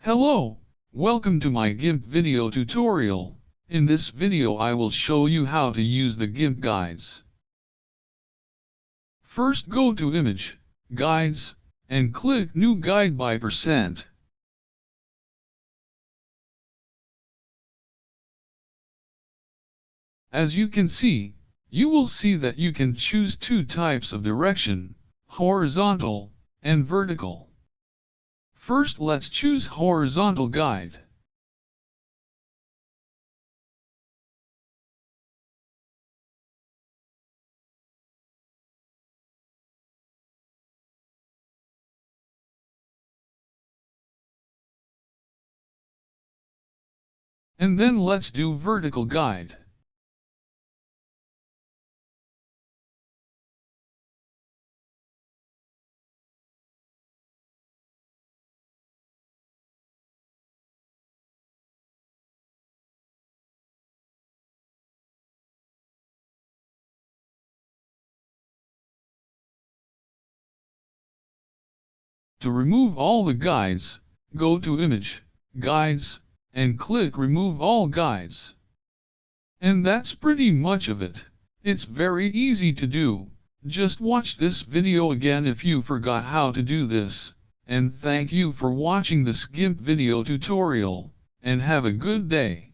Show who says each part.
Speaker 1: Hello, welcome to my Gimp video tutorial. In this video I will show you how to use the Gimp guides. First go to Image, Guides, and click New Guide by %. As you can see, you will see that you can choose two types of direction, horizontal and vertical. First let's choose horizontal guide. And then let's do vertical guide. To remove all the guides, go to Image, Guides, and click Remove All Guides. And that's pretty much of it. It's very easy to do. Just watch this video again if you forgot how to do this. And thank you for watching this Gimp video tutorial, and have a good day.